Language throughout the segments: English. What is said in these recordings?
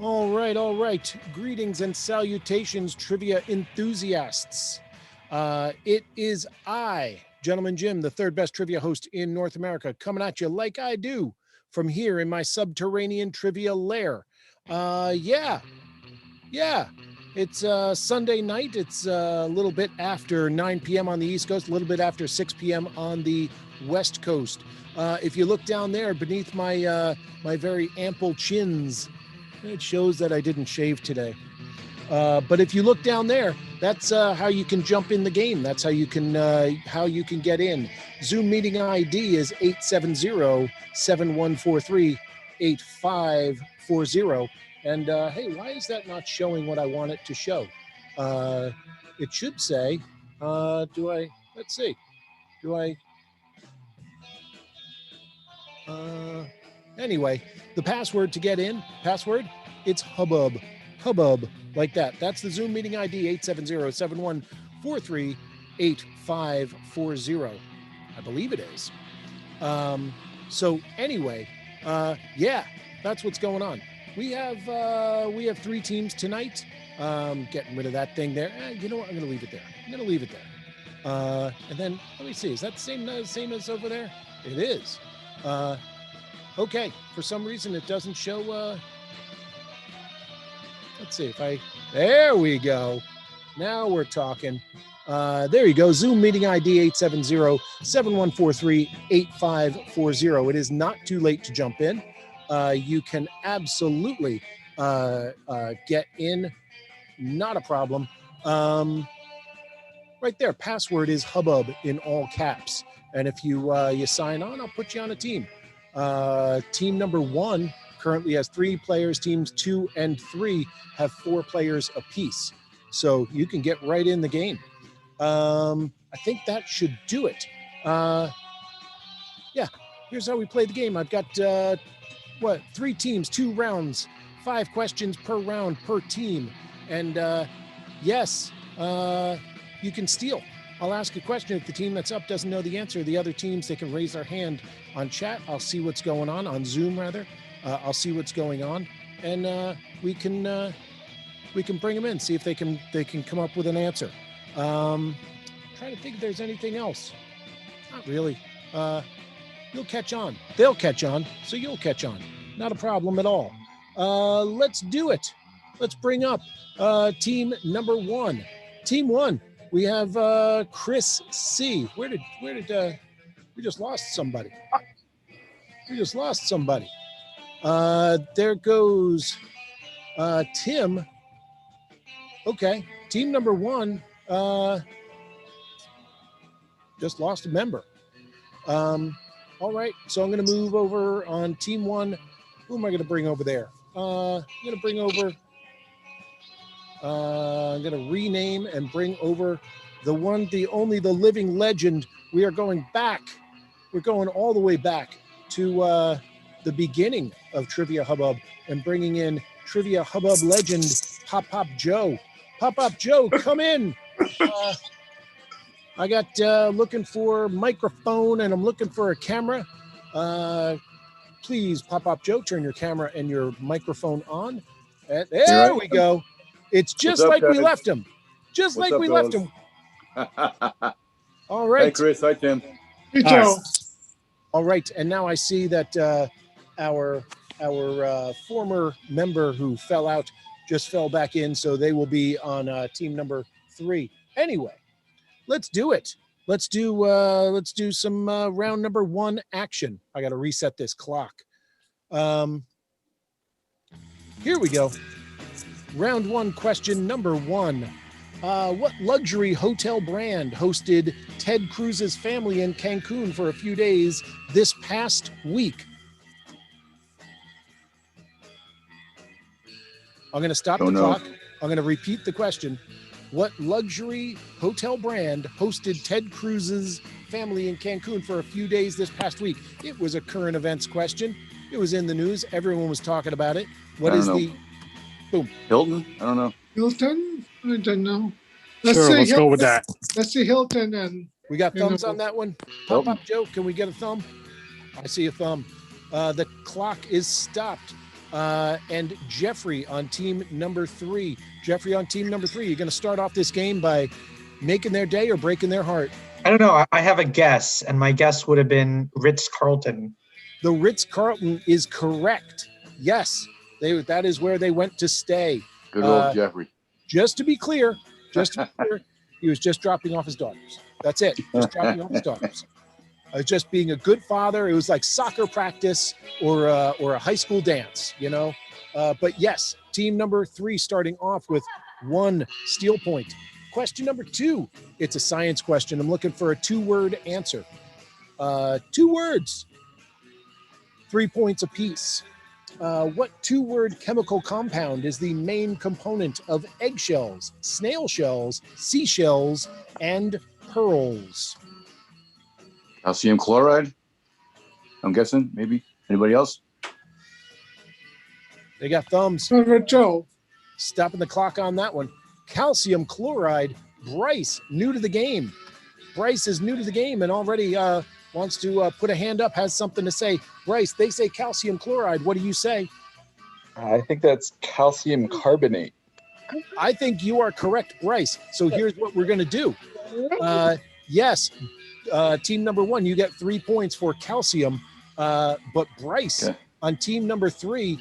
All right. Greetings and salutations, trivia enthusiasts. It is I, Gentleman Jim, the third best trivia host in North America, coming at you like I do from here in my subterranean trivia lair. Yeah. It's Sunday night. It's a little bit after 9 p.m. on the East Coast, a little bit after 6 p.m. on the West Coast. If you look down there beneath my my very ample chins, it shows that I didn't shave today. But if you look down there, that's how you can jump in the game. That's how you can get in. Zoom meeting ID is 870-7143-8540. And hey, why is that not showing what I want it to show? It should say, let's see. Anyway, the password to get in, it's Hubbub. Hubbub, like that. That's the Zoom meeting ID, 870-7143-8540. I believe it is. So anyway, yeah, that's what's going on. We have 3 teams tonight. Getting rid of that thing there. You know what? I'm going to leave it there. And then let me see. Is that the same as over there? It is. Okay. For some reason, it doesn't show. Let's see if there we go. Now we're talking. There you go. Zoom meeting ID 870-7143-8540. It is not too late to jump in. You can absolutely get in. Not a problem. Right there. Password is Hubbub in all caps. And if you sign on, I'll put you on a team. Team number 1 currently has 3 players. Teams 2 and 3 have 4 players apiece. So you can get right in the game. I think that should do it. Yeah, here's how we play the game. I've got 3 teams, 2 rounds, 5 questions per round per team. And yes, you can steal. I'll ask a question. If the team that's up doesn't know the answer, the other teams, they can raise their hand on chat. I'll see what's going on Zoom rather. I'll see what's going on, and we can bring them in, see if they can come up with an answer. Trying to think if there's anything else. Not really. You'll catch on. They'll catch on, so you'll catch on. Not a problem at all. Let's do it. Let's bring up team number 1. Team 1. We have Chris C. Where did we just lost somebody? There goes Tim. Okay, team number 1 just lost a member. All right, so I'm going to move over on team 1. Who am I going to bring over there? I'm going to rename and bring over the one, the only, the living legend. We are going back. We're going all the way back to the beginning of Trivia Hubbub and bringing in Trivia Hubbub legend Pop Joe. Pop Joe, come in. I got looking for microphone and I'm looking for a camera. Please, Pop Joe, turn your camera and your microphone on. There we go. It's just like we left him. Just like we left him. All right. Hey, Chris. Hi, Tim. Hey, Joe. All right. And now I see that our former member who fell out just fell back in. So they will be on team number 3. Anyway, let's do it. Let's do some round number 1 action. I got to reset this clock. Here we go. Round 1, question number 1. What luxury hotel brand hosted Ted Cruz's family in Cancun for a few days this past week? I'm going to stop the clock. I'm going to repeat the question. What luxury hotel brand hosted Ted Cruz's family in Cancun for a few days this past week? It was a current events question. It was in the news. Everyone was talking about it. What is the... Boom. Hilton? I don't know. Hilton? I don't know. Let's go with that. Let's see Hilton and... We got thumbs on that one? Pop Joe, can we get a thumb? I see a thumb. The clock is stopped. and Jeffrey on team number 3. Jeffrey on team number 3, you're going to start off this game by making their day or breaking their heart. I don't know. I have a guess, and my guess would have been Ritz-Carlton. The Ritz-Carlton is correct. Yes, that is where they went to stay. Good old Jeffrey. Just to be clear, he was just dropping off his daughters. That's it. Just dropping off his daughters. Just being a good father. It was like soccer practice or a high school dance, you know. But yes, team number 3 starting off with 1 steal point. Question number 2. It's a science question. I'm looking for a 2-word answer. 2 words. 3 points apiece. What 2-word chemical compound is the main component of eggshells, snail shells, seashells, and pearls? Calcium chloride. I'm guessing, maybe. Anybody else? They got thumbs. Joe. Stopping the clock on that one. Calcium chloride. Bryce, new to the game. Bryce is new to the game and already wants to put a hand up, has something to say. Bryce, they say calcium chloride. What do you say? I think that's calcium carbonate. I think you are correct, Bryce. So here's what we're going to do. Yes, team number 1, you get 3 points for calcium. But Bryce, on team number 3,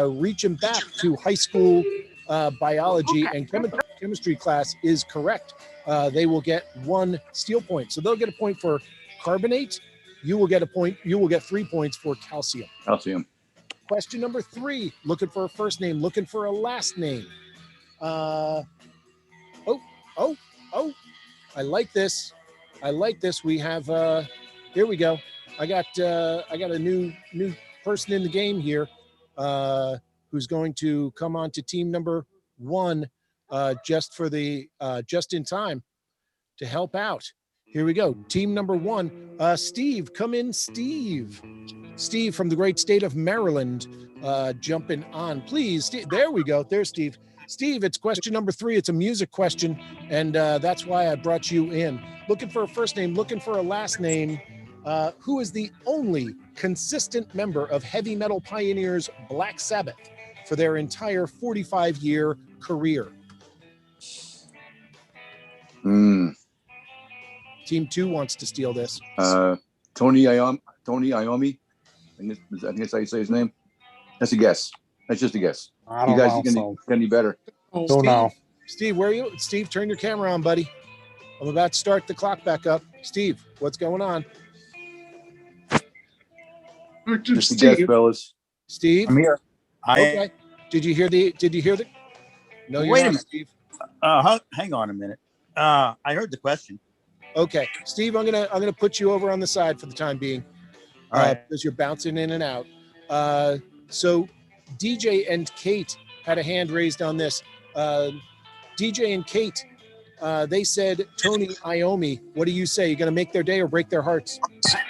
reaching back to high school biology and chemistry class is correct. They will get 1 steal point. So they'll get a point for carbonate. You will get a point. You will get 3 points for calcium. Calcium. Question number 3, looking for a first name, looking for a last name. I like this. We have, here we go. I got a new person in the game here who's going to come on to team number 1 just in time to help out. Here we go. Team number 1, Steve, come in, Steve. Steve from the great state of Maryland, jumping on, please. Steve, there we go. There's Steve. Steve, it's question number 3. It's a music question, and that's why I brought you in. Looking for a first name, looking for a last name. Who is the only consistent member of heavy metal pioneers Black Sabbath for their entire 45-year career? Team 2 wants to steal this. Tony Iommi. I think that's how you say his name. That's a guess. That's just a guess. I don't you guys know, can so. get any better. Don't know. Steve, where are you? Steve, turn your camera on, buddy. I'm about to start the clock back up. Steve, what's going on? Just a guess, fellas. Steve? I'm here. Okay. Did you hear the? No, you're Wait a not, minute. Steve. Hang on a minute. I heard the question. Okay, Steve, I'm gonna put you over on the side for the time being, All right. because you're bouncing in and out. So DJ and Kate had a hand raised on this. DJ and Kate, they said Tony Iommi. What do you say? You gonna make their day or break their hearts?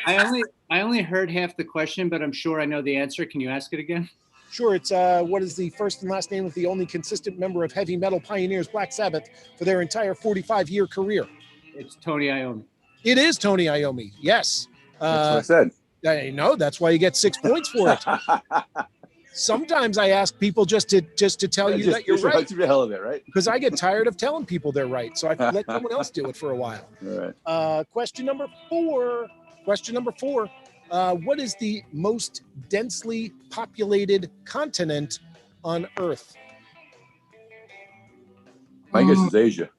I only heard half the question, but I'm sure I know the answer. Can you ask it again? Sure. It's what is the first and last name of the only consistent member of heavy metal pioneers Black Sabbath for their entire 45-year career? It's Tony Iommi. It is Tony Iommi. Yes. That's what I said. I know. That's why you get 6 points for it. Sometimes I ask people just to tell you that you're right. To the hell of it, right? Because I get tired of telling people they're right. So I let someone else do it for a while. All right. Question number 4. What is the most densely populated continent on Earth? My guess is Asia.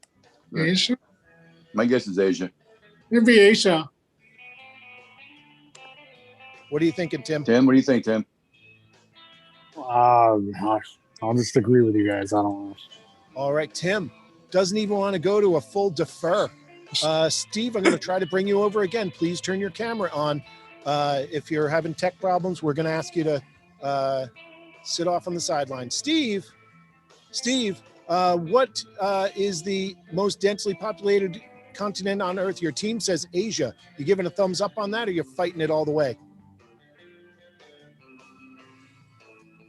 Asia? My guess is Asia. Maybe Asia. What are you thinking, Tim? Tim, what do you think, Tim? I'll just agree with you guys. I don't know. All right, Tim doesn't even want to go to a full defer. Steve, I'm going to try to bring you over again. Please turn your camera on. If you're having tech problems, we're going to ask you to sit off on the sideline. Steve, what is the most densely populated continent on Earth? Your team says Asia. You giving a thumbs up on that, or you're fighting it all the way?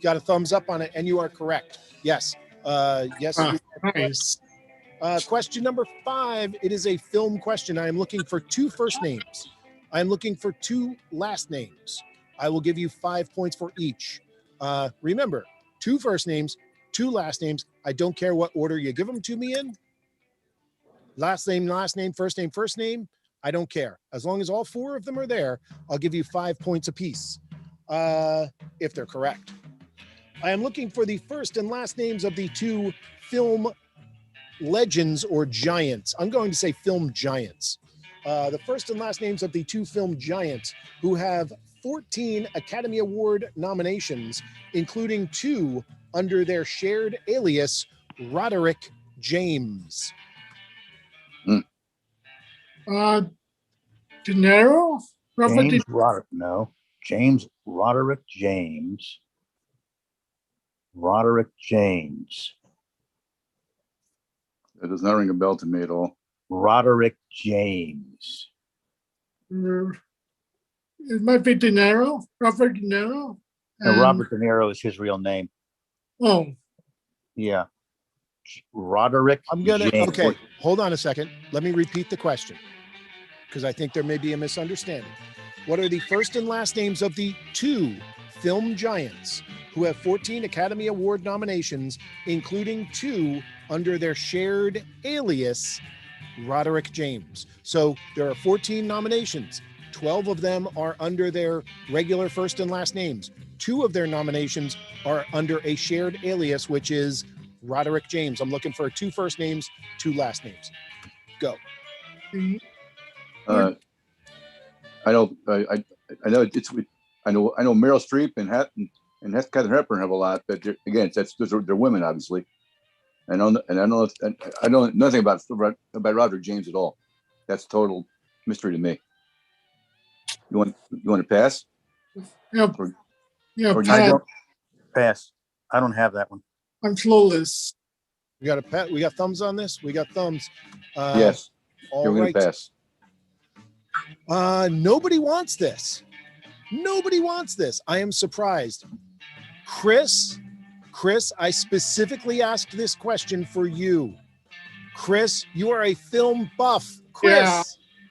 Got a thumbs up on it, and you are correct. Yes. Yes. You are correct. Nice. Question number 5. It is a film question. I am looking for 2 first names. I am looking for 2 last names. I will give you 5 points for each. Remember, 2 first names, 2 last names. I don't care what order you give them to me in. Last name, first name. I don't care. As long as all 4 of them are there, I'll give you 5 points apiece if they're correct. I am looking for the first and last names of the 2 film legends or giants. I'm going to say film giants. The first and last names of the 2 film giants who have 14 Academy Award nominations, including 2 under their shared alias, Roderick James. De Niro? Robert James Roderick. No. James Roderick James. Roderick James. That does not ring a bell to me at all. Roderick James. It might be De Niro. Robert De Niro. And Robert De Niro is his real name. Oh, Yeah. Roderick James. Okay, hold on a second. Let me repeat the question because I think there may be a misunderstanding. What are the first and last names of the 2 film giants who have 14 Academy Award nominations, including 2 under their shared alias, Roderick James? So there are 14 nominations. 12 of them are under their regular first and last names. 2 of their nominations are under a shared alias, which is Roderick James. I'm looking for 2 first names, 2 last names. Go. I know Meryl Streep and Katharine Hepburn have a lot, but again, they're women, obviously. I know nothing about Roderick James at all. That's total mystery to me. You want to pass? yeah. Or Pat, I don't pass. I don't have that one. I'm clueless. We got thumbs on this. We got thumbs. Yes. All You're going right. to pass. Nobody wants this. Nobody wants this. I am surprised. Chris, I specifically asked this question for you. Chris, you are a film buff. Yeah.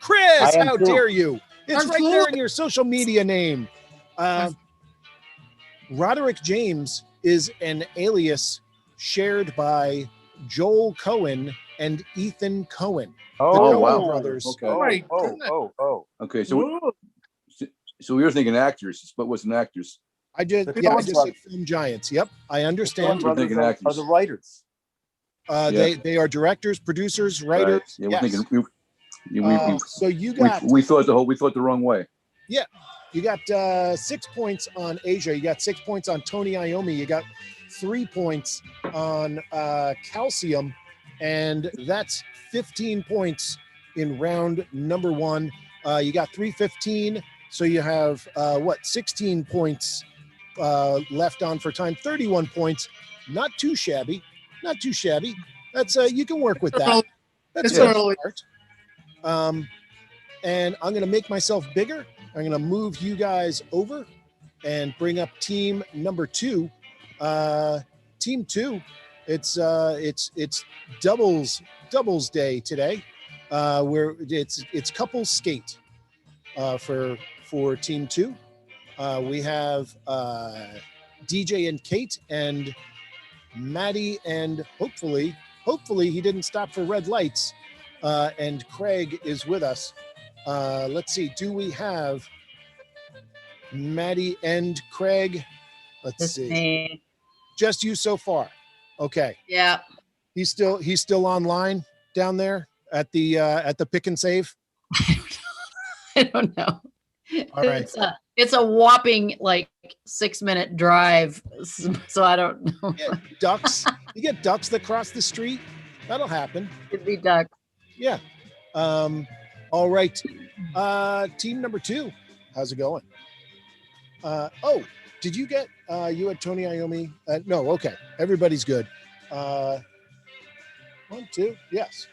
Chris, I am how too. dare you? It's I'm right there in your social media name. Roderick James is an alias shared by Joel Cohen and Ethan Cohen. Oh, Coen wow. brothers. Okay. my goodness. Okay. So you're thinking actors, but what's an actors? I just The yeah, I Coen just brothers. said film giants. Yep, I Coen understand. We're thinking brothers are actors. the writers. They are directors, producers, writers. Right. Yeah, we're Yes. thinking. So you got We thought the wrong way. you got 6 points on Asia. You got 6 points on Tony Iommi. You got 3 points on Calcium, and that's 15 points in round number 1. You got 315, so you have 16 points left on for time. 31 points, not too shabby. That's you can work with that. That's It's a good early. start. And I'm going to make myself bigger. I'm going to move you guys over and bring up team number 2. Team 2. It's doubles day today. Where it's couples skate for team 2. We have DJ and Kate and Maddie, and hopefully he didn't stop for red lights. And Craig is with us. Let's see. Do we have Maddie and Craig? Let's It's see. me. Just you so far. Okay. Yeah. He's still online down there at the pick and save. I don't know. All right. It's a whopping like 6-minute drive. So I don't know. You get ducks. You get ducks that cross the street. That'll happen. Could be duck. Yeah. All right. Team number 2. How's it going? Did you get you had Tony Iommi? No, okay. Everybody's good. 1, 2. Yes.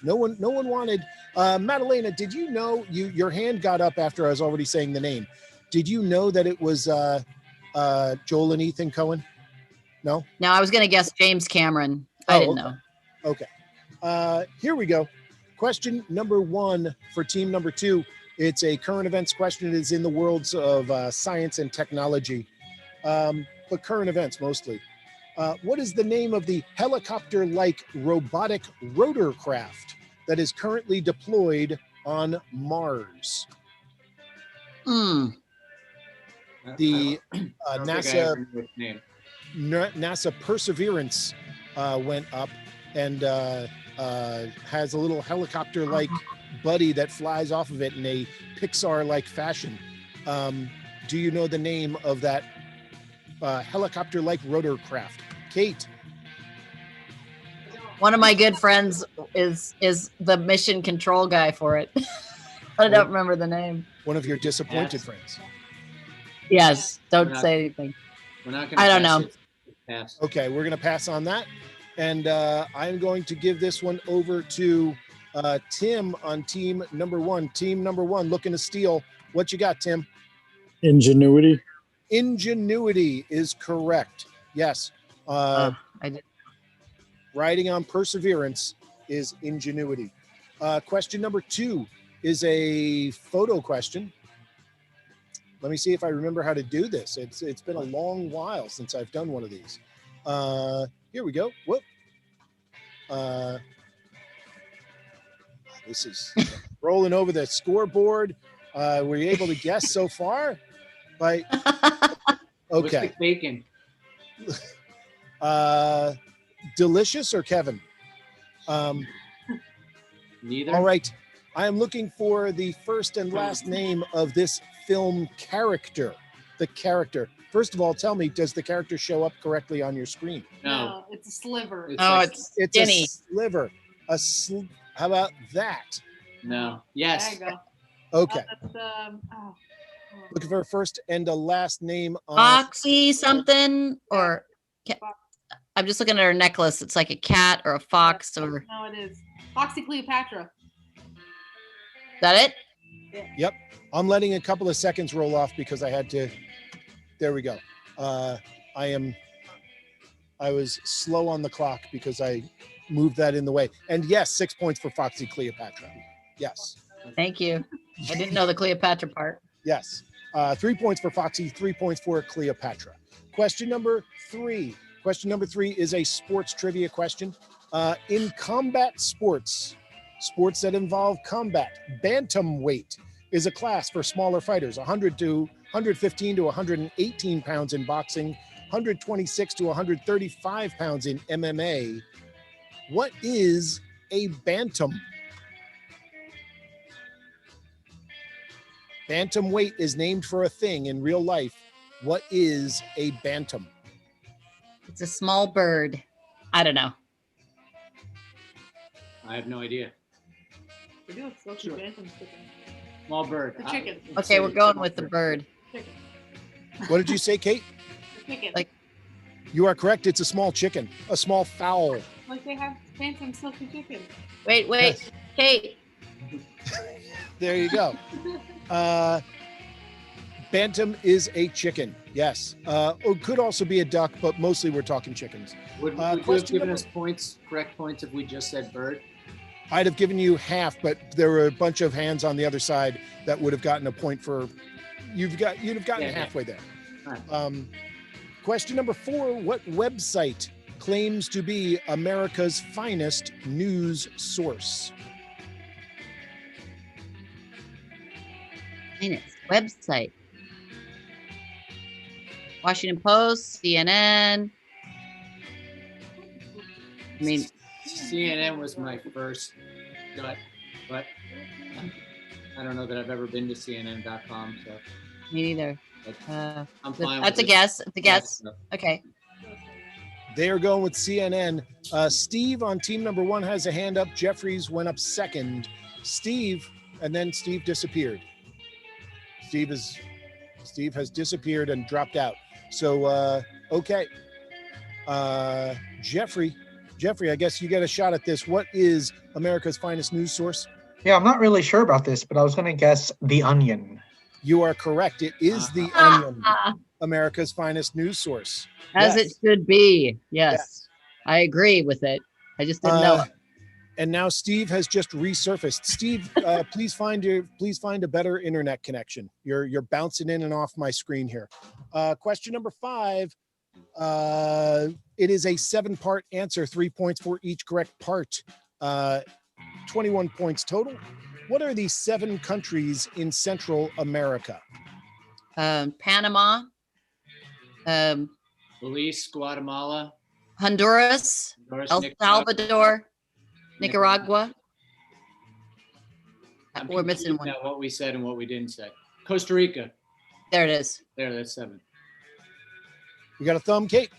No one wanted Madalena, did you know your hand got up after I was already saying the name? Did you know that it was Joel and Ethan Cohen? No? No, I was gonna guess James Cameron. I didn't know. Okay. Here we go. Question number 1 for team number 2. It's a current events question. It is in the worlds of science and technology. but current events mostly. What is the name of the helicopter-like robotic rotorcraft that is currently deployed on Mars? The I don't think I NASA ever knew its name. NASA Perseverance went up and has a little helicopter-like buddy that flies off of it in a Pixar-like fashion. Do you know the name of that helicopter-like rotorcraft? Kate. One of my good friends is the mission control guy for it. I don't remember the name. One of your disappointed Yes. friends. Yes, don't We're not- say anything. We're not gonna I don't pass know. it. Pass. Okay, we're going to pass on that. And I'm going to give this one over to Tim on team number one. Team number one looking to steal. What you got, Tim? Ingenuity. Ingenuity is correct. Yes. I did. Riding on Perseverance is ingenuity. Question number 2 is a photo question. Let me see if I remember how to do this. It's been a long while since I've done one of these. Here we go. Whoop. This is rolling over the scoreboard. Were you able to guess so far? Like, What's okay. the bacon? Delicious or Kevin? Neither. All right. I am looking for the first and last name of this film character. The character. First of all, tell me, does the character show up correctly on your screen? No. It's a sliver. It's Oh, like- it's It's skinny. a sliver. How about that? No. Yes. There you go. Okay. That's, Looking for a first and a last name on Foxy something or I'm just looking at her necklace. It's like a cat or a fox or is No, it is. Foxy Cleopatra. that it? I'm letting a couple of seconds roll off because I had to. There we go. I was slow on the clock because I moved that in the way. And yes, 6 points for Foxy Cleopatra. Yes. Thank you. I didn't know the Cleopatra part. Yes. 3 points for Foxy, 3 points for Cleopatra. Question number 3. Question number 3 is a sports trivia question. In combat sports that involve combat, bantamweight is a class for smaller fighters, 100 to 115 to 118 pounds in boxing, 126 to 135 pounds in MMA. What is a bantam? Bantamweight is named for a thing in real life. What is a bantam? It's a small bird. I don't know. I have no idea. We do have Smoky Bantam chicken. Small bird. The chicken. Okay, we're going with the bird. Chicken. What did you say, Kate? The chicken. Like- You are correct. It's a small chicken, a small fowl. Like they have Bantam Smoky chicken. Wait, Yes. Kate. There you go. Bantam is a chicken. Yes. It could also be a duck, but mostly we're talking chickens. Would you have question given number- us points, correct points, if we just said bird? I'd have given you half, but there were a bunch of hands on the other side that would have gotten a point for. You'd have gotten Yeah. halfway there. All right. Question number 4: what website claims to be America's finest news source? Finest website. Washington Post, CNN. I mean, CNN was my first gut, but I don't know that I've ever been to CNN.com, so me neither. I'm fine. That's a with it. guess. It's a guess. Okay. They are going with CNN. Steve on team number 1 has a hand up. Jeffries went up second. Steve, and then Steve disappeared. Steve has disappeared and dropped out. So, okay. Jeffrey, I guess you get a shot at this. What is America's finest news source? Yeah, I'm not really sure about this, but I was going to guess The Onion. You are correct. It is The Onion, America's finest news source. As Yes. it should be. Yes. Yes. I agree with it. I just didn't know it. And now Steve has just resurfaced. Steve, please find a better internet connection. You're bouncing in and off my screen here. Question number 5: It is a 7-part answer, 3 points for each correct part. 21 points total. What are the 7 countries in Central America? Panama, Belize, Guatemala, Honduras, Honduras, El Salvador, Nicaragua. I'm We're missing confused one. now what we said and what we didn't say. Costa Rica. There it is. There, that's 7. You got a thumb, Kate?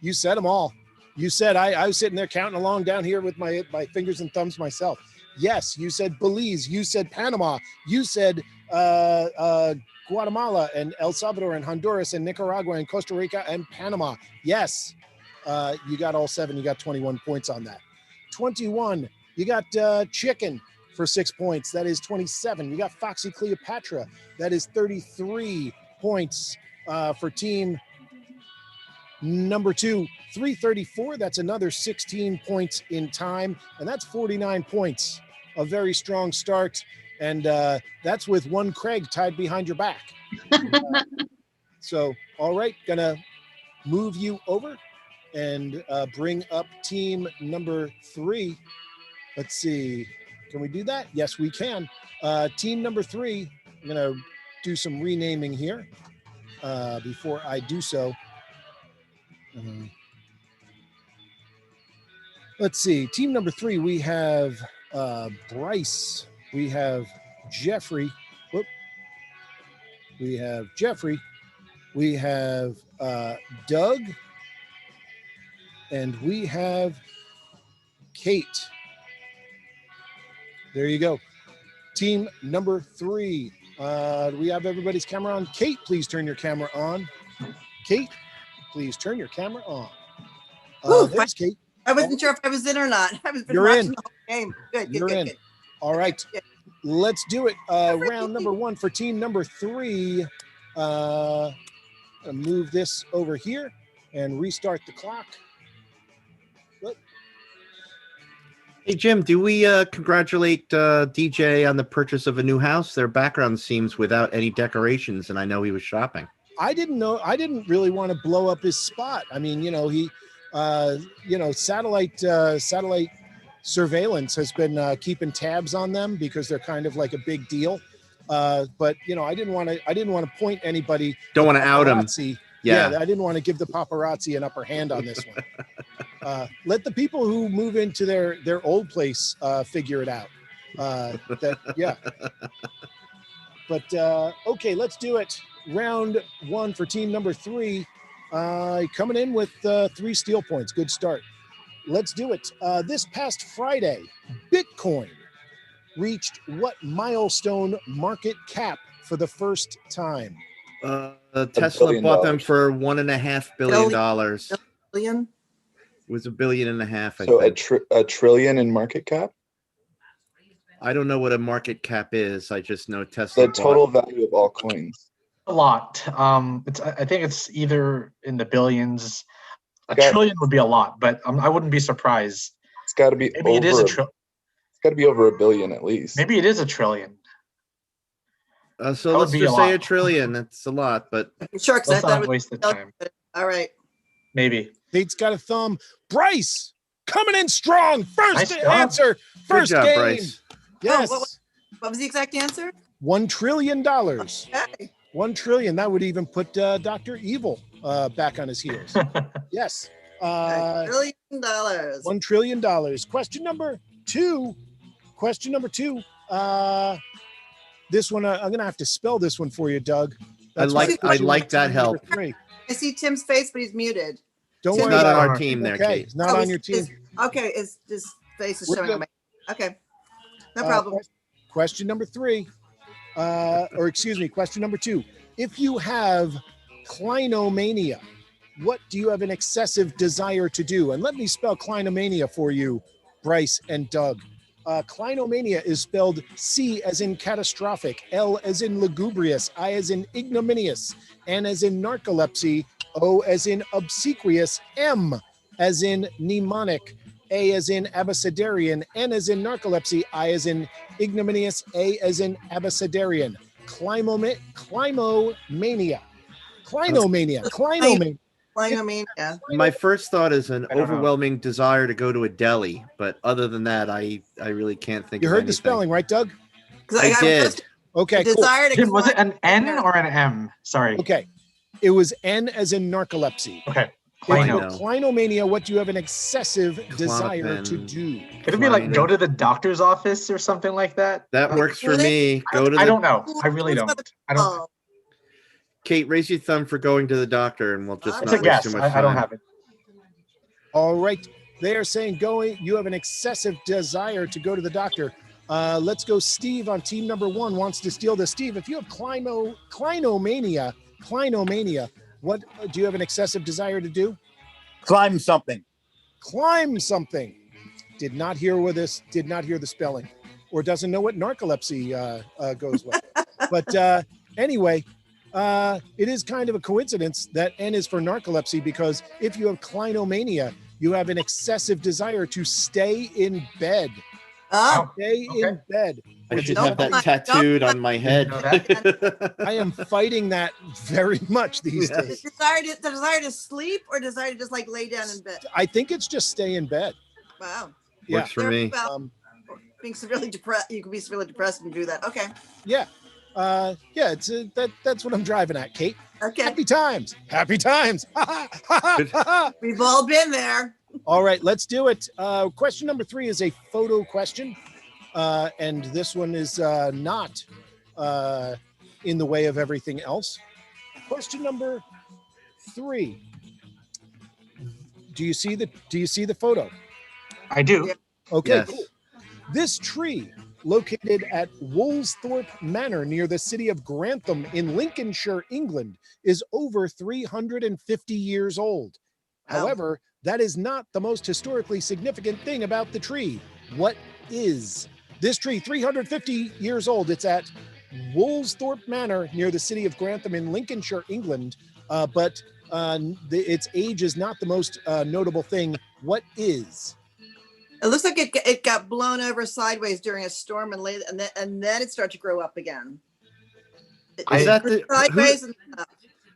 You said them all. You said I was sitting there counting along down here with my fingers and thumbs myself. Yes, you said Belize. You said Panama. You said Guatemala and El Salvador and Honduras and Nicaragua and Costa Rica and Panama. Yes, you got all 7. You got 21 points on that. 21. You got chicken for 6 points. That is 27. You got Foxy Cleopatra. That is 33 points for team number 2. 334. That's another 16 points in time, and that's 49 points. A very strong start, and that's with one Craig tied behind your back. So, all right, gonna move you over and bring up team number 3. Let's see. Can we do that? Yes, we can. Team number 3, I'm gonna do some renaming here before I do so. Let's see. Team number 3, we have Bryce. We have Jeffrey. Whoop. We have Jeffrey. We have Doug. And we have Kate. There you go. Team number 3. Do we have everybody's camera on? Kate, please turn your camera on. Kate, please turn your camera on. There's Kate. I wasn't sure if I was in or not. I was You're watching in. the whole game. Good, You're in. good. All right. Yeah. Let's do it. Round number 1 for team number 3. I'll move this over here and restart the clock. Hey, Jim, do we congratulate DJ on the purchase of a new house? Their background seems without any decorations, and I know he was shopping. I didn't really want to blow up his spot. I mean, he satellite surveillance has been keeping tabs on them because they're kind of like a big deal. But I didn't want to point anybody. Don't want to out him. Yeah, I didn't want to give the paparazzi an upper hand on this one. Let the people who move into their old place figure it out. But okay, let's do it. Round 1 for team number 3. Coming in with 3 steel points. Good start. Let's do it. This past Friday, Bitcoin reached what milestone market cap for the first time? Tesla bought them for $1.5 billion. Billion? It was $1.5 billion. I think. A trillion in market cap? I don't know what a market cap is. I just know Tesla. The total value of all coins. A lot. I think it's either in the billions. A trillion would be a lot, but I wouldn't be surprised. It's got to be. Maybe it is a trillion. It's got to be over $1 billion at least. Maybe it is a trillion. So let's just say a trillion. That's a lot, but sure, because I thought it was waste of time. All right. Maybe. Kate's got a thumb. Bryce coming in strong. First Nice answer. First Good job, game. Bryce. Yes. What was the exact answer? $1 trillion. Okay. 1 trillion. That would even put Dr. Evil back on his heels. Yes. $1 trillion. $1 trillion. Question number 2. This one, I'm going to have to spell this one for you, Doug. I like that help. I see Tim's face, but he's muted. Don't He's worry not about on it. our team there, Okay, Kate. he's not on your team. Okay, his face is We're showing good. on my. Okay, no problem. Question number 3, question number 2. If you have clinomania, what do you have an excessive desire to do? And let me spell clinomania for you, Bryce and Doug. Clinomania is spelled C as in catastrophic, L as in lugubrious, I as in ignominious, N as in narcolepsy, O as in obsequious, M as in mnemonic, A as in abecedarian, N as in narcolepsy, I as in ignominious, A as in abecedarian. Clinomania. Clinomania. My first thought is an I don't know. overwhelming desire to go to a deli, but other than that, I really can't think You of heard anything. the spelling, right, Doug? 'Cause I did. just Okay, a cool. desire to Jim, was it climb- an N or an M? Sorry. Okay. It was N as in narcolepsy. Okay. If you Clino. have clinomania, what do you have an excessive desire to Klonopin. do? Could it be like Clino. go to the doctor's office or something like that? That works for Clinic? me. Go to I the don't know. I really don't. I don't. Oh, Kate, raise your thumb for going to the doctor, and we'll just It's It's a not waste guess. too much I don't time. have it. All right. They are saying you have an excessive desire to go to the doctor. Let's go. Steve on team number 1 wants to steal this. Steve, if you have clinomania, what do you have an excessive desire to do? Climb something. Climb something. Did not hear the spelling, or doesn't know what narcolepsy goes with. But anyway, it is kind of a coincidence that N is for narcolepsy, because if you have clinomania, you have an excessive desire to stay in bed. oh, Stay in bed. I which should is have that Don't- tattooed on my head. know I am fighting that very much these Yes. days. desire to sleep or desire to just like lay down in bed. I think it's just stay in bed. Wow. Yeah. Works for me. Well, being severely depressed, you can be severely depressed and do that. Okay. Yeah. It's that's what I'm driving at, Kate. Okay. Happy times. Happy times. We've all been there. All right, let's do it. Question number 3 is a photo question. And this one is not in the way of everything else. Question number 3. Do you see the photo? I do. Yeah. Okay, Yes. cool. This tree, located at Woolsthorpe Manor near the city of Grantham in Lincolnshire, England, is over 350 years old. Wow. However, that is not the most historically significant thing about the tree. What is this tree? 350 years old. It's at Woolsthorpe Manor near the city of Grantham in Lincolnshire, England. But its age is not the most notable thing. What is? It looks like it got blown over sideways during a storm and then it started to grow up again. Is that the sideways and up.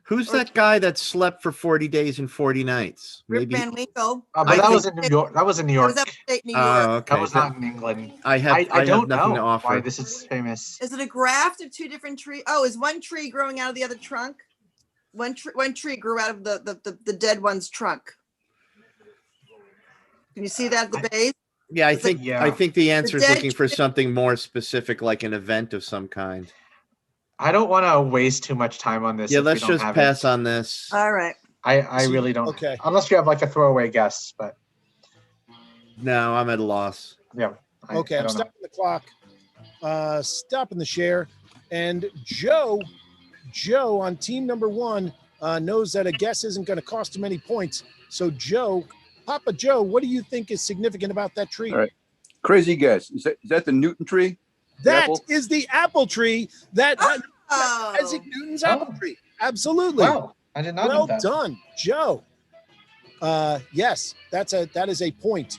who's Or- that guy that slept for 40 days and 40 nights? Rip Maybe Van Winkle. But I that think- was in New York. That was in New It York. was upstate New York. okay. That was not in England. I have I have don't nothing know to offer. why this is famous. Is it a graft of 2 different trees? Oh, is one tree growing out of the other trunk? One tree grew out of the dead one's trunk. Can you see that at the base? Yeah, I It's like- think Yeah. I think the answer is dead looking for tree- something more specific, like an event of some kind. I don't want to waste too much time on this. Yeah, if we let's don't just have pass it. on this. All right. I So- really don't. okay. Unless you have like a throwaway guess, but No, I'm at a loss. yeah. Okay, I I'm don't know. stopping the clock, stopping the share, and Joe on team number 1 knows that a guess isn't going to cost him any points. So Papa Joe, what do you think is significant about that tree? All right. Crazy guess. Is that the Newton tree? That apple? is the apple tree that Oh, Isaac Newton's apple tree. Absolutely. Wow, I did not know Well that. done, Joe. Yes, that is a point.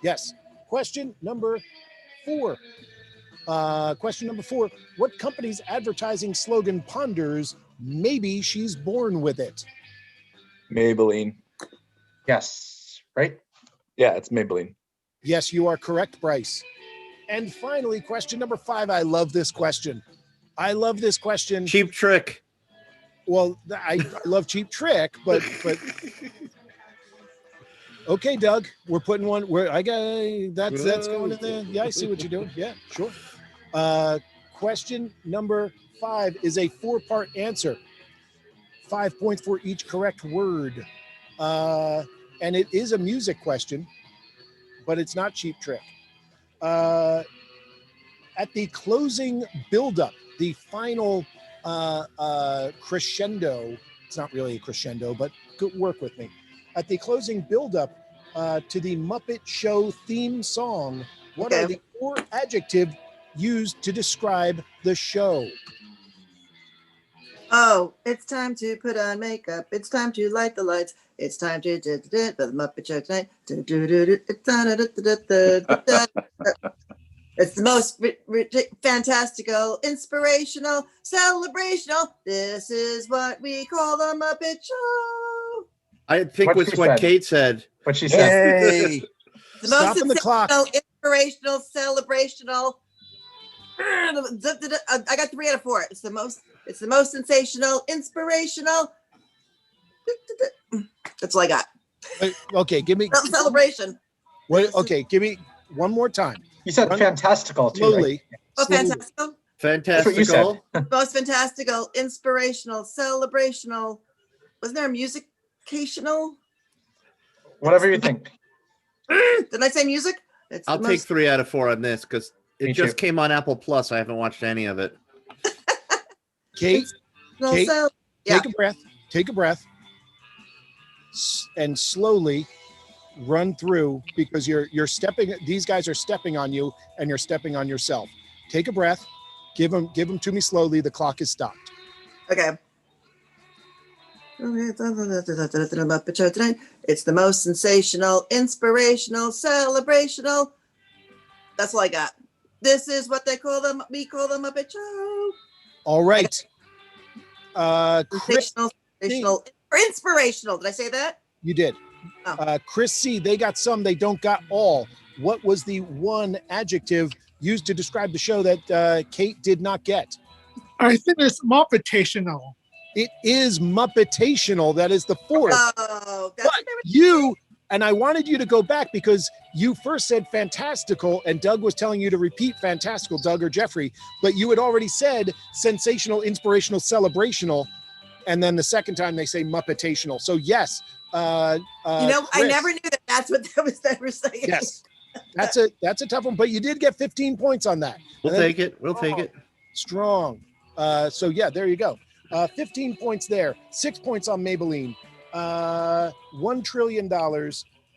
Yes. Question number 4. What company's advertising slogan ponders "Maybe she's born with it"? Maybelline. Yes, right. Yeah, it's Maybelline. Yes, you are correct, Bryce. And finally, question number 5. I love this question. Cheap Trick. Well, I love Cheap Trick, but okay, Doug, we're putting one where that's going in there. Yeah, I see what you're doing. Yeah, sure. Question number 5 is a 4-part answer. 5 points for each correct word. And it is a music question, but it's not Cheap Trick. At the closing buildup, the final crescendo, it's not really a crescendo, but work with me. At the closing buildup to the Muppet Show theme song, what are the 4 adjectives used to describe the show? Oh, it's time to put on makeup. It's time to light the lights. It's time to the Muppet Show tonight. It's the most fantastical, inspirational, celebrational. This is what we call the Muppet Show. I think What was she what said. Kate said. What she said. Hey, The most stopping the clock. sensational, inspirational, celebrational. I got 3 out of 4. It's the most sensational, inspirational. That's all I got. Okay, give me Celebration. what? Okay, give me one more time. You said Run fantastical too. slowly. Oh, slowly. fantastical. That's what you said. Fantastical. Most fantastical, inspirational, celebrational. Wasn't there a musicational? Whatever you think. Did I say music? It's I'll the take most 3 out of 4 on this because it Me just too. came on Apple Plus. I haven't watched any of it. Kate, Kate, Yeah. take a breath. Take a breath, and slowly run through because you're stepping. These guys are stepping on you, and you're stepping on yourself. Take a breath. Give them to me slowly. The clock is stopped. Okay. It's the most sensational, inspirational, celebrational. That's all I got. This is what they call them. We call them Muppet Show. All right. Chris, Sensational, or inspirational. Did I say that? you did. Oh. Chris C. They got some. They don't got all. What was the one adjective used to describe the show that Kate did not get? I think it's Muppetational. It is Muppetational. That is the fourth. Oh, that's But you, and I wanted you to go back because you first said fantastical, and Doug was telling you to repeat fantastical, Doug or Jeffrey, but you had already said sensational, inspirational, celebrational, and then the second time they say Muppetational. So yes, I Chris, never knew that. That's what they were saying. Yes, that's a tough one, but you did get 15 points on that. We'll And then- take it. We'll take it. Strong. So yeah, there you go. 15 points there. 6 points on Maybelline. $1 trillion.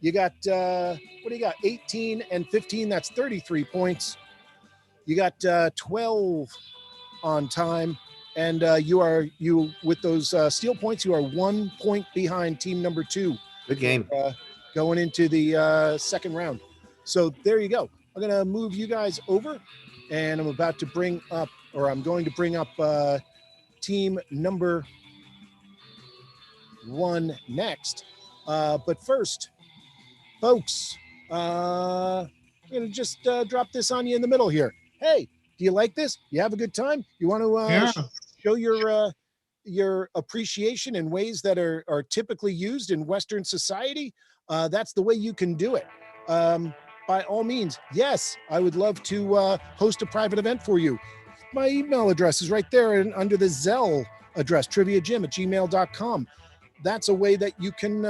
You got what do you got? 18 and 15. That's 33 points. You got 12 on time, and you with those steel points, you are 1 point behind team number 2. Good game. Going into the second round. So there you go. I'm gonna move you guys over, and I'm going to bring up team number 1 next. But first, folks, I'm going to just drop this on you in the middle here. Hey, do you like this? You have a good time? You want to show your appreciation in ways that are typically used in Western society? That's the way you can do it. By all means, yes, I would love to host a private event for you. My email address is right there and under the Zelle address, triviajim@gmail.com. That's a way that you can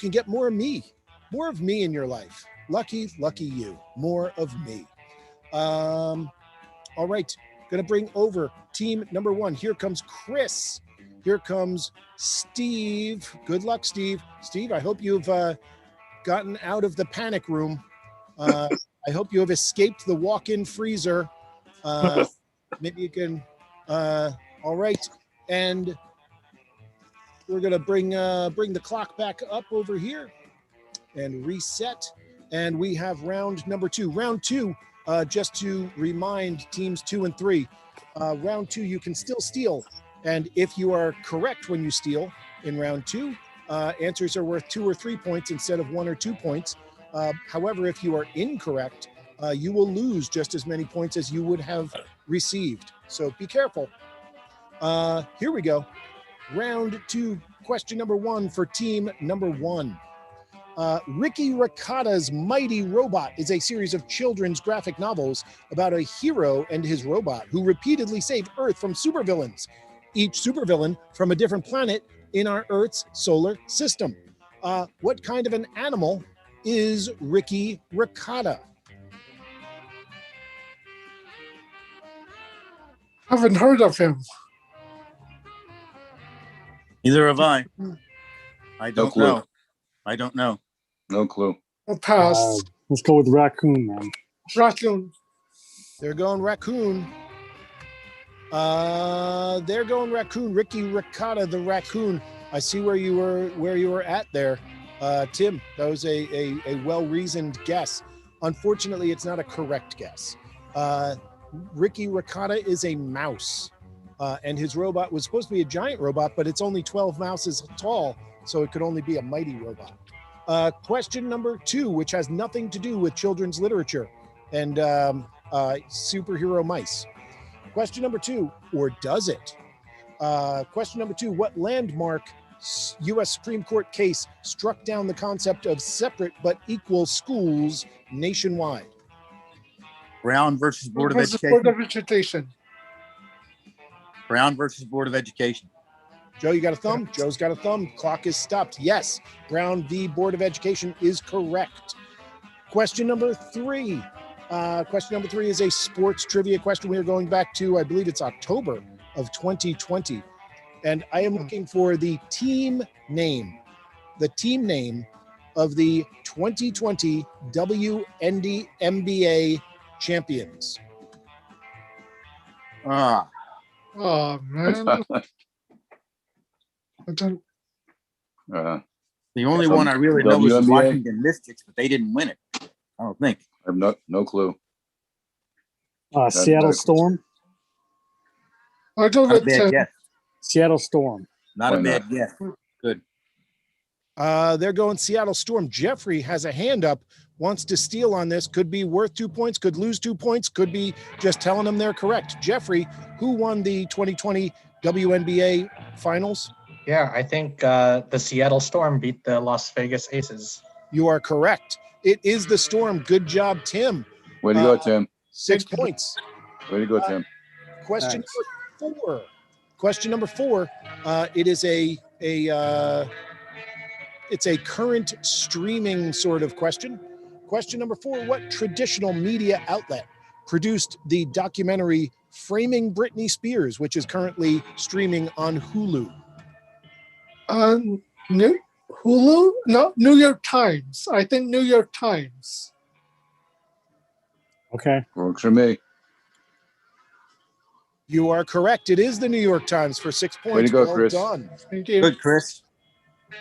get more of me in your life. Lucky you, more of me. All right, gonna bring over team number 1. Here comes Chris. Here comes Steve. Good luck, Steve. Steve, I hope you've gotten out of the panic room. I hope you have escaped the walk-in freezer. Maybe you can. All right, and we're gonna bring the clock back up over here and reset. And we have round number 2. Round 2, just to remind teams 2 and 3, round 2 you can still steal, and if you are correct when you steal in round 2, answers are worth 2 or 3 points instead of 1 or 2 points. However, if you are incorrect, you will lose just as many points as you would have received. So be careful. Here we go. Round 2, question number 1 for team number 1. Ricky Ricotta's Mighty Robot is a series of children's graphic novels about a hero and his robot who repeatedly save Earth from supervillains, each supervillain from a different planet in our Earth's solar system. What kind of an animal is Ricky Ricotta? Haven't heard of him. Neither have I. I No don't clue. know. I don't know. No clue. I'll pass. Let's go with raccoon, man. Raccoon. They're going raccoon. They're going raccoon. Ricky Ricotta, the raccoon. I see where you were at there, Tim. That was a well-reasoned guess. Unfortunately, it's not a correct guess. Ricky Ricotta is a mouse, and his robot was supposed to be a giant robot, but it's only 12 mouses tall, so it could only be a mighty robot. Question number 2, which has nothing to do with children's literature and superhero mice. Question number 2, or does it? Question number 2, what landmark U.S. Supreme Court case struck down the concept of separate but equal schools nationwide? Brown versus Board of Versus Education. Board of Education. Brown versus Board of Education. Joe, you got a thumb? Joe's got a thumb. Clock is stopped. Yes, Brown v. Board of Education is correct. Question number 3. Question number 3 is a sports trivia question. We are going back to, I believe it's October of 2020. And I am looking for the team name of the 2020 WNBA champions. Ah, Oh man. I don't. the only one I really know is the WNBA? Washington Mystics, but they didn't win it. I don't think. I have no clue. Seattle Storm. I don't Not a bad guess. Seattle Storm. Not Why a bad not? guess. Good. They're going Seattle Storm. Jeffrey has a hand up, wants to steal on this. Could be worth 2 points, could lose 2 points, could be just telling them they're correct. Jeffrey, who won the 2020 WNBA finals? Yeah, I think the Seattle Storm beat the Las Vegas Aces. You are correct. It is the Storm. Good job, Tim. Way to go, Tim. 6 points. Way to go, Tim. Question Thanks. number 4. Question number 4. It is it's a current streaming sort of question. Question number 4. What traditional media outlet produced the documentary Framing Britney Spears, which is currently streaming on Hulu? Hulu? No, New York Times. I think New York Times. Okay. Works for me. You are correct. It is the New York Times for 6 points. Way to go, well Chris. done. Thank you. Good, Chris.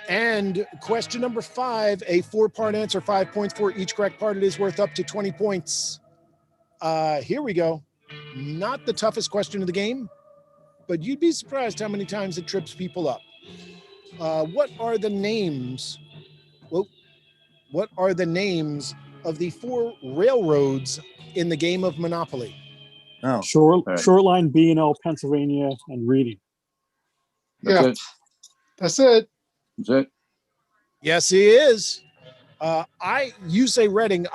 And question number 5, a 4-part answer, 5 points for each correct part. It is worth up to 20 points. Here we go. Not the toughest question of the game, but you'd be surprised how many times it trips people up. What are the names? Well, what are the names of the 4 railroads in the game of Monopoly? Oh, Shoreline, B&L, Pennsylvania, and Reading. That's Yeah. it. That's it. That's it. Yes, he is. You say Reading,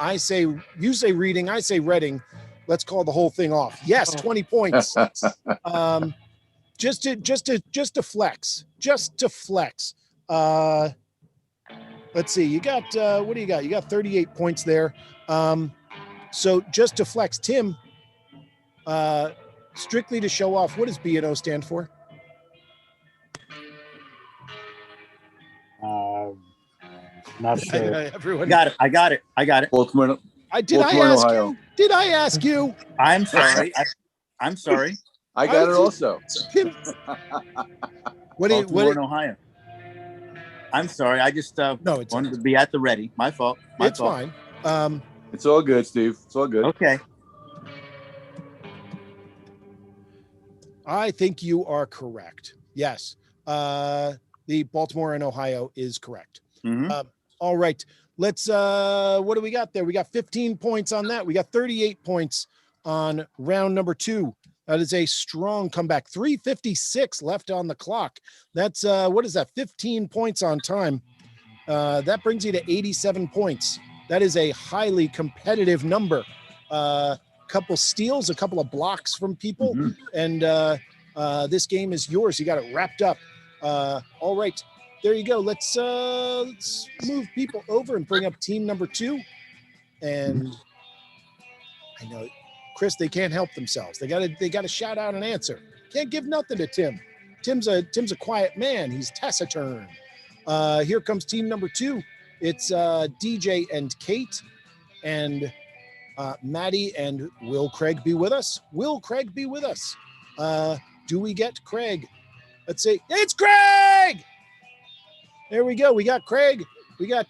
you say Reading, I say Reading. Let's call the whole thing off. Yes, 20 points. Just to flex. Let's see. You got what do you got? You got 38 points there. So just to flex, Tim. Strictly to show off. What does B&O stand for? Not sure. Everyone got it. I got it. Baltimore, Did I Baltimore, ask Ohio. you? Did I ask you? I'm sorry. I'm sorry. I got it also. Tim, what do you? Baltimore, in Ohio. I'm sorry. I just No, it's wanted to be at the ready. My fault. My it's fault. fine. It's all good, Steve. It's all good. Okay. I think you are correct. Yes. The Baltimore and Ohio is correct. Mhm. All right. Let's what do we got there? We got 15 points on that. We got 38 points on round number 2. That is a strong comeback. 3:56 left on the clock. That's what is that? 15 points on time. That brings you to 87 points. That is a highly competitive number. Couple steals, a couple of blocks from people, and this game is yours. You got it wrapped up. All right, there you go. Let's move people over and bring up team number 2. And I know, Chris, they can't help themselves. They gotta shout out an answer. Can't give nothing to Tim. Tim's a quiet man. He's taciturn. Here comes team number 2. It's DJ and Kate and Maddie and will Craig be with us? Will Craig be with us? Do we get Craig? Let's say it's Craig. There we go. We got Craig. We got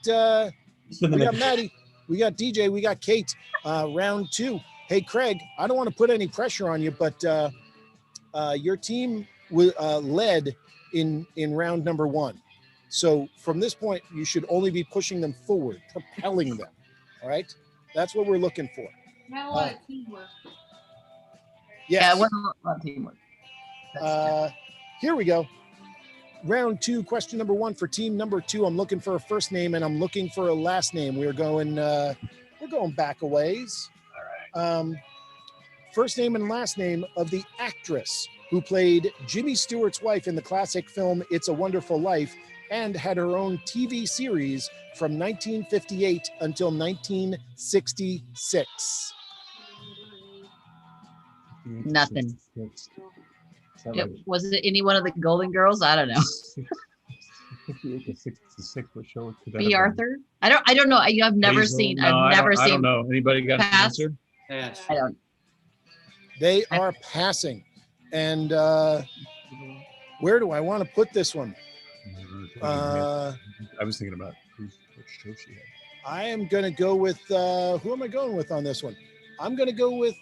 Maddie. We got DJ. We got Kate. Round 2. Hey, Craig, I don't want to put any pressure on you, but your team led in round number 1. So from this point, you should only be pushing them forward, propelling them. All right? That's what we're looking for. Not a lot of teamwork. Yes. Yeah, it wasn't a lot of teamwork. Here we go. Round 2, question number 1 for team number 2. I'm looking for a first name and I'm looking for a last name. We're going back a ways. All right. First name and last name of the actress who played Jimmy Stewart's wife in the classic film It's a Wonderful Life and had her own TV series from 1958 until 1966. Nothing. Was it any one of the Golden Girls? I don't know. 58 to 66. What show could that B. have been? Arthur? I've never Hazel? seen. No, I've never I seen. don't know. Anybody got an Pass? answer? Yes. I don't. They are passing. And where do I want to put this one? I was thinking about what show she had. I am going to go with, who am I going with on this one? I'm going to go with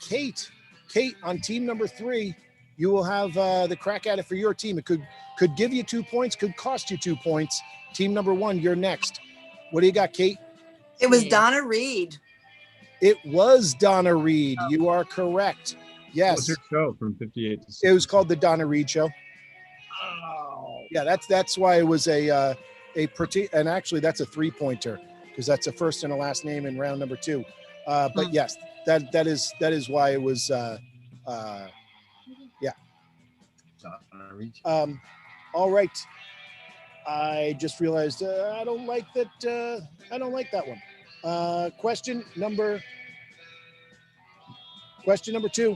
Kate. Kate, on team number 3, you will have the crack at it for your team. It could give you 2 points, could cost you 2 points. Team number 1, you're next. What do you got, Kate? It was Donna Reed. It was Donna Reed. You are correct. Yes. What's her show from 58 to 66? It was called the Donna Reed Show. Oh. Yeah, that's why it was and actually that's a 3-pointer because that's a first and a last name in round number 2. But yes, that is why it was yeah. All right. I just realized I don't like that. I don't like that one. Question number 2.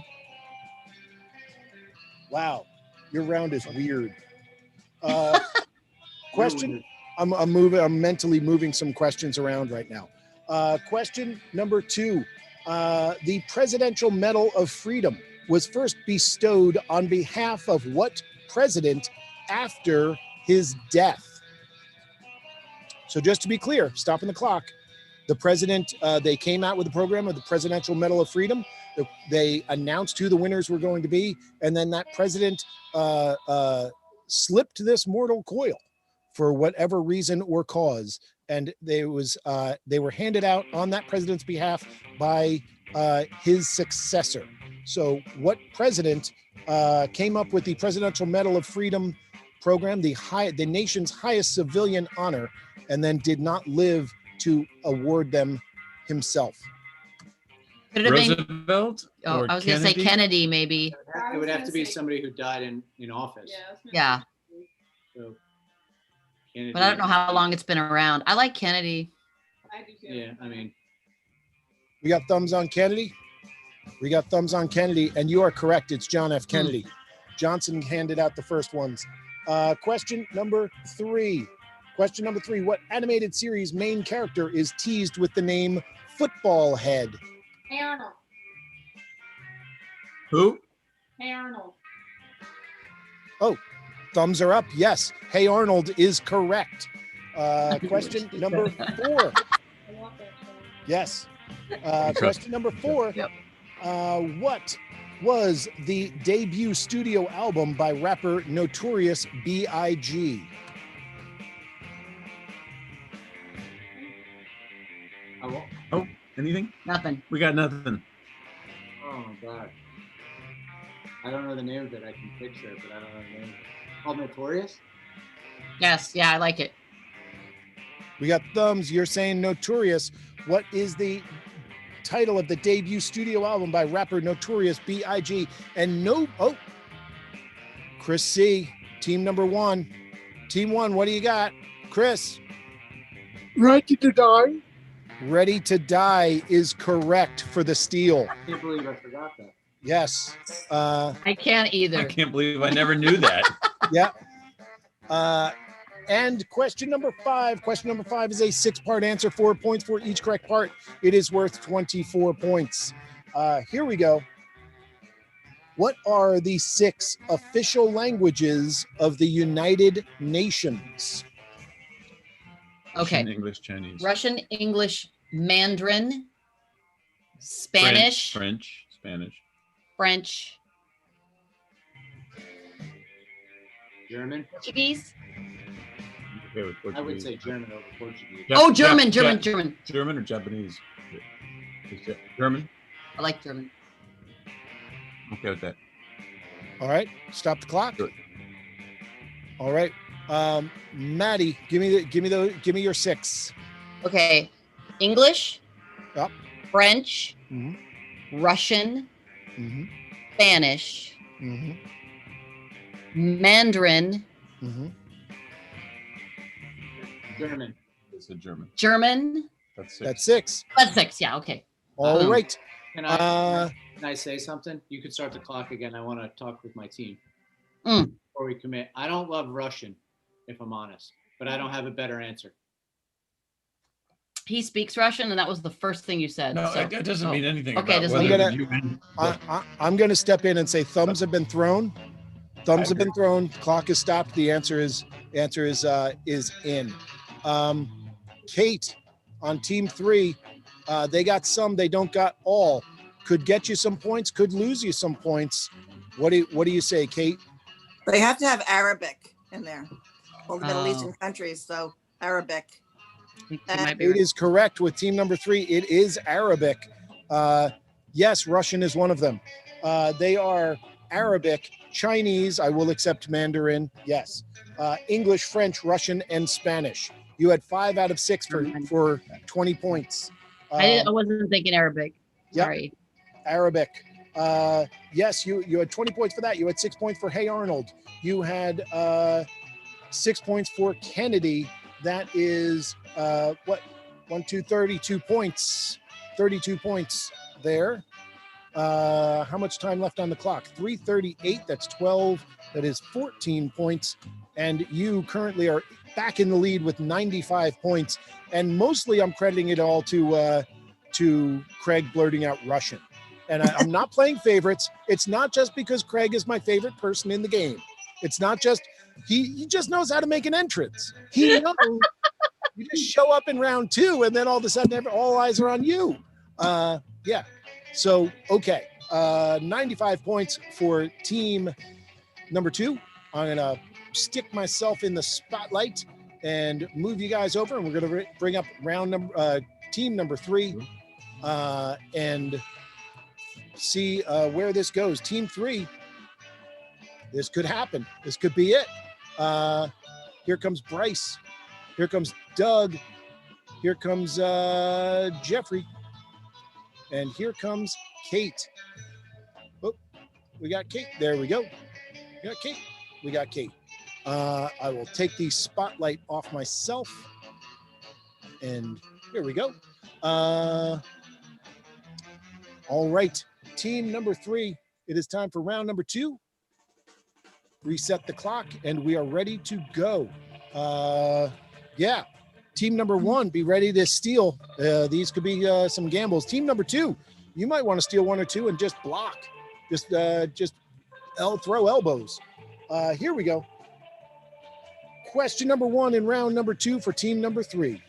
Wow, your round is weird. Question. I'm mentally moving some questions around right now. Question number 2. The Presidential Medal of Freedom was first bestowed on behalf of what president after his death? So just to be clear, stopping the clock, the president, they came out with the program of the Presidential Medal of Freedom. They announced who the winners were going to be, and then that president slipped this mortal coil for whatever reason or cause, and they were handed out on that president's behalf by his successor. So what president came up with the Presidential Medal of Freedom program, the nation's highest civilian honor, and then did not live to award them himself? Could it have been? Roosevelt? Oh, I was going to say Kennedy, maybe. It would have to be somebody who died in office. Yeah. So, Kennedy. But I don't know how long it's been around. I like Kennedy. Yeah, I mean. We got thumbs on Kennedy. We got thumbs on Kennedy, and you are correct. It's John F. Kennedy. Johnson handed out the first ones. Question number 3. Question number 3. What animated series main character is teased with the name Football Head? Hey Arnold. Who? Hey Arnold. Oh, thumbs are up. Yes. Hey Arnold is correct. Question number 4. Yes. Question number 4. Yep. What was the debut studio album by rapper Notorious B.I.G.? Oh, anything? Nothing. We got nothing. Oh my God. I don't know the name of it. I can picture it, but I don't know the name of it. Called Notorious? Yes. Yeah, I like it. We got thumbs. You're saying Notorious. What is the title of the debut studio album by rapper Notorious B.I.G.? And Chris C., team number 1. Team 1, what do you got? Chris. Ready to Die. Ready to Die is correct for the steal. I can't believe I forgot that. Yes. I can't either. I can't believe I never knew that. Yeah. And question number 5. Question number 5 is a 6-part answer, 4 points for each correct part. It is worth 24 points. Here we go. What are the 6 official languages of the United Nations? Okay. Russian, English, Chinese. Russian, English, Mandarin, Spanish, French, Spanish. French, German. Portuguese. Okay, with I would Portuguese. say German over Portuguese. Oh, German, German. German or Japanese? German. I like German. Okay with that. All right, stop the clock. Good. All right, Maddie, give me your 6. Okay. English, Yep. French, Mhm. Russian, Mm-hmm. Spanish, Mm-hmm. Mandarin, Mm-hmm. German. It's a German. German. That's 6. That's 6. That's 6. Yeah. Okay. All Boom. right. Can I say something? You could start the clock again. I want to talk with my team before we commit. I don't love Russian, if I'm honest, but I don't have a better answer. He speaks Russian, and that was the first thing you said. No, so- that doesn't mean anything Okay, about doesn't whether mean- I'm gonna step in and say thumbs have been thrown. Thumbs have been thrown. Clock is stopped. The answer is in. Kate on team 3, they got some. They don't got all. Could get you some points. Could lose you some points. What do you say, Kate? They have to have Arabic in there. All the Middle Oh. Eastern countries, so Arabic. It is correct with team number 3. It is Arabic. Yes, Russian is one of them. They are Arabic, Chinese. I will accept Mandarin. Yes, English, French, Russian, and Spanish. You had 5 out of 6 for 20 points. I wasn't thinking Arabic. Yep. Sorry. Arabic. Yes, you had 20 points for that. You had 6 points for Hey Arnold. You had 6 points for Kennedy. That is 32 points. 32 points there. How much time left on the clock? 3:38. That's 12. That is 14 points. And you currently are back in the lead with 95 points. And mostly I'm crediting it all to Craig blurting out Russian. And I'm not playing favorites. It's not just because Craig is my favorite person in the game. It's not just, he just knows how to make an entrance. He knows you just show up in round 2 and then all of a sudden all eyes are on you. Yeah. So, okay. 95 points for team number 2. I'm going to stick myself in the spotlight and move you guys over. And we're going to bring up team number 3 and see where this goes. Team 3, this could happen. This could be it. Here comes Bryce. Here comes Doug. Here comes Jeffrey. And here comes Kate. Oh, we got Kate. There we go. We got Kate. We got Kate. I will take the spotlight off myself. And here we go. All right. Team number 3. It is time for round number 2. Reset the clock, and we are ready to go. Yeah. Team number 1, be ready to steal. These could be some gambles. Team number 2, you might want to steal 1 or 2 and just block. Just throw elbows. Here we go. Question number 1 in round number 2 for team number 3.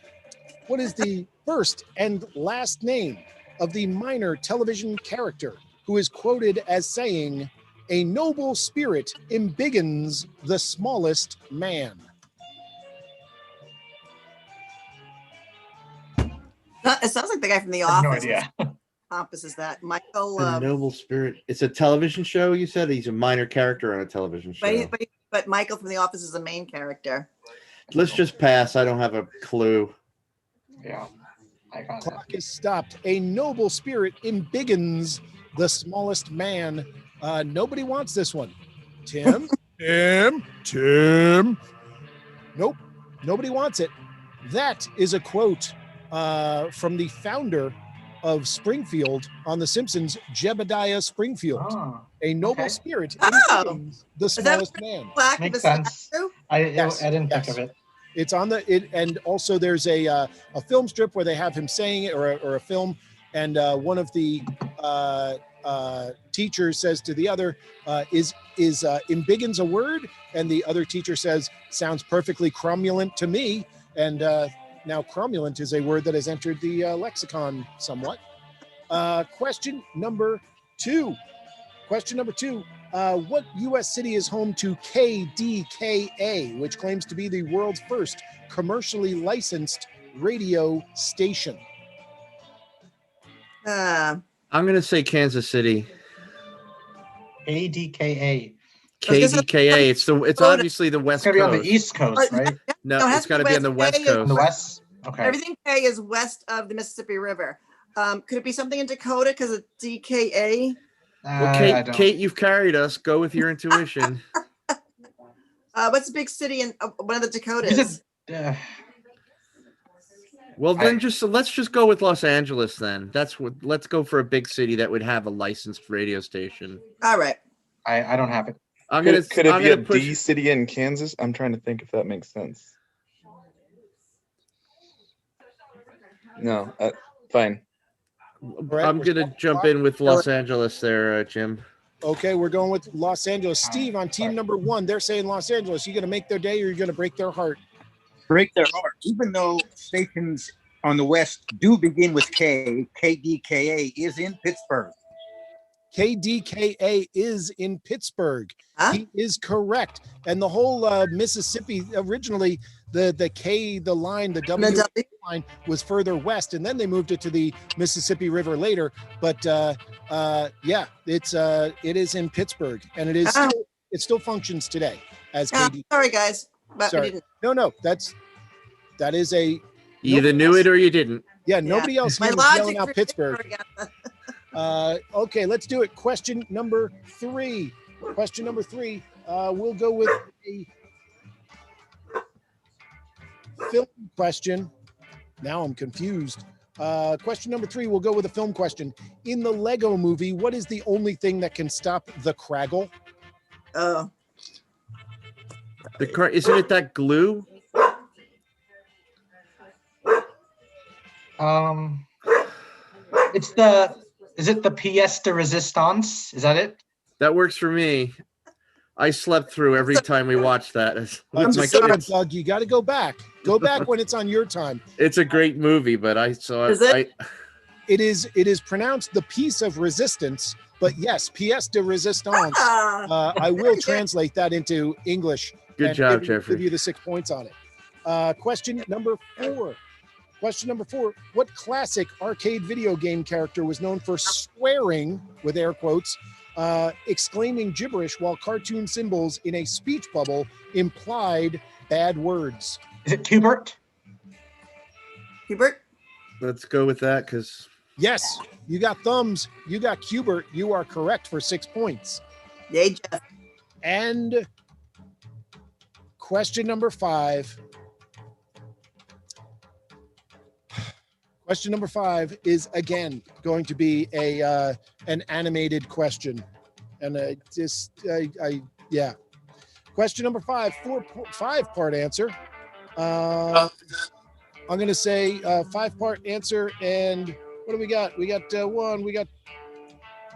What is the first and last name of the minor television character who is quoted as saying, "A noble spirit embiggens the smallest man"? It sounds like the guy from The I have no Office. idea. Office is that Michael? A noble spirit. It's a television show. You said he's a minor character on a television show. But Michael from The Office is the main character. Let's just pass. I don't have a clue. Yeah. Clock is stopped. A noble spirit embiggens the smallest man. Nobody wants this one. Tim? Tim? Nope. Nobody wants it. That is a quote from the founder of Springfield on The Simpsons, Jebediah Springfield. Oh, A noble okay. spirit Oh. embiggens the Is that smallest man. Black Makes of the sense. statue? I Yes, didn't yes. think of it. It's on and also there's a film strip where they have him saying it, or a film, and one of the teachers says to the other, "Is embiggens a word?" And the other teacher says, "Sounds perfectly cromulent to me." And Now, cromulent is a word that has entered the lexicon somewhat. Question number two. What U.S. city is home to KDKA, which claims to be the world's first commercially licensed radio station? I'm going to say Kansas City. ADKA. KDKA. It's obviously the West It's Coast. gonna be on the East Coast, right? No, it's got to be on the West Coast. On the West. Okay. Everything K is west of the Mississippi River. Could it be something in Dakota because of DKA? Well, Kate, you've carried us. Go with your intuition. What's the big city in one of the Dakotas? Well, then let's just go with Los Angeles then. Let's go for a big city that would have a licensed radio station. All right. I don't have it. Could it be a D city in Kansas? I'm trying to think if that makes sense. No, fine. I'm going to jump in with Los Angeles there, Jim. Okay, we're going with Los Angeles. Steve, on team number one, they're saying Los Angeles. You going to make their day or you're going to break their heart? Break their heart. Even though stations on the West do begin with K, KDKA is in Pittsburgh. KDKA is in Pittsburgh. He is correct. And the whole Mississippi, originally the K, the line, the W line was further west, and then they moved it to the Mississippi River later. But yeah, it is in Pittsburgh, and it still functions today as KD. Sorry, guys. But Sorry. No, that is a. You either knew it or you didn't. Yeah, nobody else My here was yelling logic out Pittsburgh. Okay, let's do it. Question number three. We'll go with a film question. Now I'm confused. Question number three, we'll go with a film question. In the Lego movie, what is the only thing that can stop the Craggle? Oh. Isn't it that glue? Is it the pièce de résistance? Is that it? That works for me. I slept through every time we watched that. I'm sorry, Doug. You got to go back. Go back when it's on your time. It's a great movie, but I saw it. It is pronounced the piece of resistance, but yes, pièce de résistance. I will translate that into English. Good job, Jeffrey. Give you the 6 points on it. Question number four. What classic arcade video game character was known for swearing, with air quotes, exclaiming gibberish while cartoon symbols in a speech bubble implied bad words? Is it Hubert? Let's go with that because. Yes, you got thumbs. You got Hubert. You are correct for 6 points. Yay, Jeff. And question number five. Question number five is again going to be an animated question, and yeah. Question number five, 5-part answer. I'm going to say 5-part answer, and what do we got? We got one, we got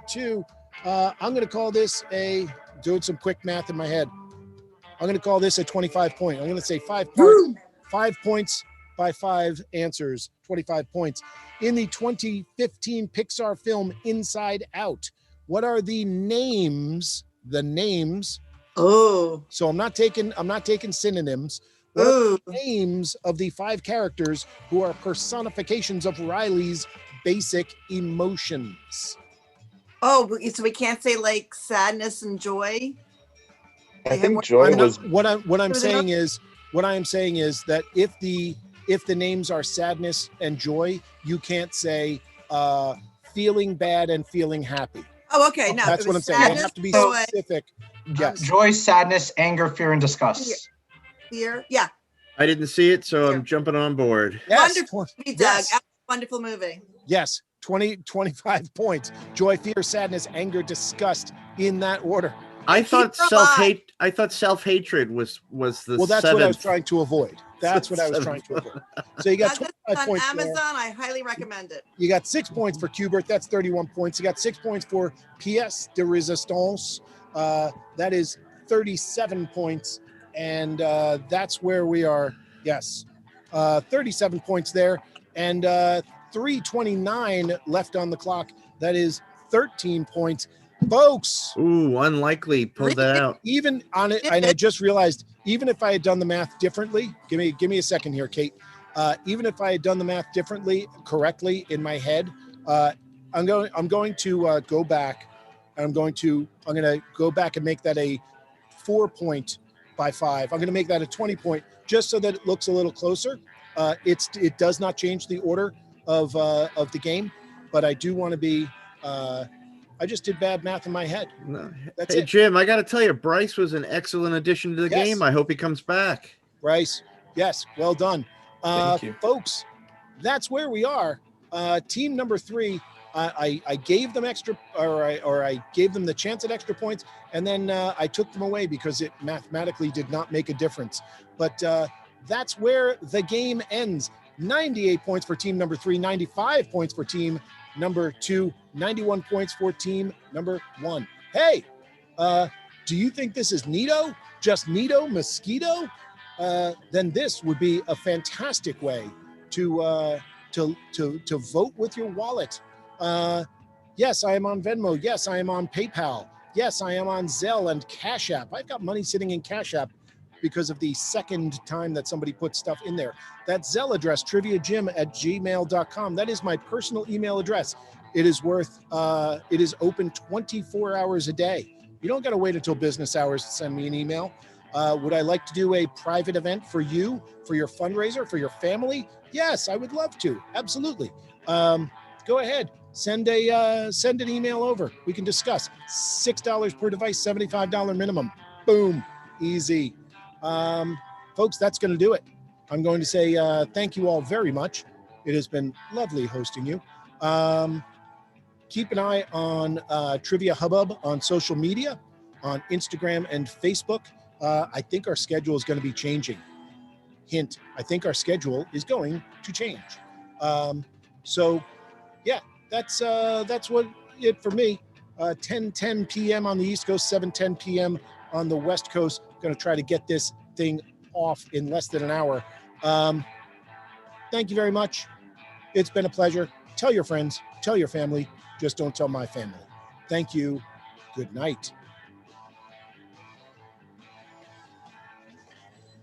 two. I'm going to call this doing some quick math in my head. I'm going to call this a 25 point. I'm going to say 5 points by 5 answers, 25 points. In the 2015 Pixar film Inside Out, what are the names? Oh. So I'm not taking synonyms. What are the names of the 5 characters who are personifications of Riley's basic emotions? Oh, so we can't say like sadness and joy? I think joy was. What I'm saying is that if the names are sadness and joy, you can't say feeling bad and feeling happy. Oh, okay. No, that's what I'm saying. You have to be specific. Yes. Joy, sadness, anger, fear, and disgust. Fear. Yeah. I didn't see it, so I'm jumping on board. Yes. Wonderful movie, Doug. Wonderful movie. Yes. 25 points. Joy, fear, sadness, anger, disgust, in that order. I thought self-hatred was the. Well, that's 7th. what I was trying to avoid. So you got 25 points on Amazon. there. I highly recommend it. You got 6 points for Hubert. That's 31 points. You got 6 points for pièce de résistance. That is 37 points. And that's where we are. Yes. 37 points there, and 3:29 left on the clock. That is 13 points. Folks. Ooh, unlikely. Pull that out. Even on it, and I just realized, even if I had done the math differently, give me a second here, Kate. Even if I had done the math correctly in my head, I'm going to go back. I'm going to go back and make that a 4-point by 5. I'm going to make that a 20-point, just so that it looks a little closer. It does not change the order of the game, but I do want to be. I just did bad math in my head. No. That's Hey, it. Jim, I got to tell you, Bryce was an excellent addition to the game. I hope he comes back. Bryce, yes, well done. Thank you. Folks, that's where we are. Team number 3, I gave them extra, or I gave them the chance at extra points, and then I took them away because it mathematically did not make a difference. But that's where the game ends. 98 points for team number 3, 95 points for team number 2, 91 points for team number 1. Hey, do you think this is neato? Just neato, mosquito? Then this would be a fantastic way to vote with your wallet. Yes, I am on Venmo. Yes, I am on PayPal. Yes, I am on Zelle and Cash App. I've got money sitting in Cash App because of the second time that somebody put stuff in there. That Zelle address, triviajim@gmail.com. That is my personal email address. It is open 24 hours a day. You don't got to wait until business hours to send me an email. Would I like to do a private event for you, for your fundraiser, for your family? Yes, I would love to. Absolutely. Go ahead. Send an email over. We can discuss. $6 per device, $75 minimum. Boom. Easy. Folks, that's going to do it. I'm going to say thank you all very much. It has been lovely hosting you. Keep an eye on Trivia Hubbub on social media, on Instagram and Facebook. I think our schedule is going to be changing. Hint, I think our schedule is going to change. So, yeah, that's what it for me. 10:10 p.m. on the East Coast, 7:10 p.m. on the West Coast. Going to try to get this thing off in less than an hour. Thank you very much. It's been a pleasure. Tell your friends, tell your family. Just don't tell my family. Thank you. Good night.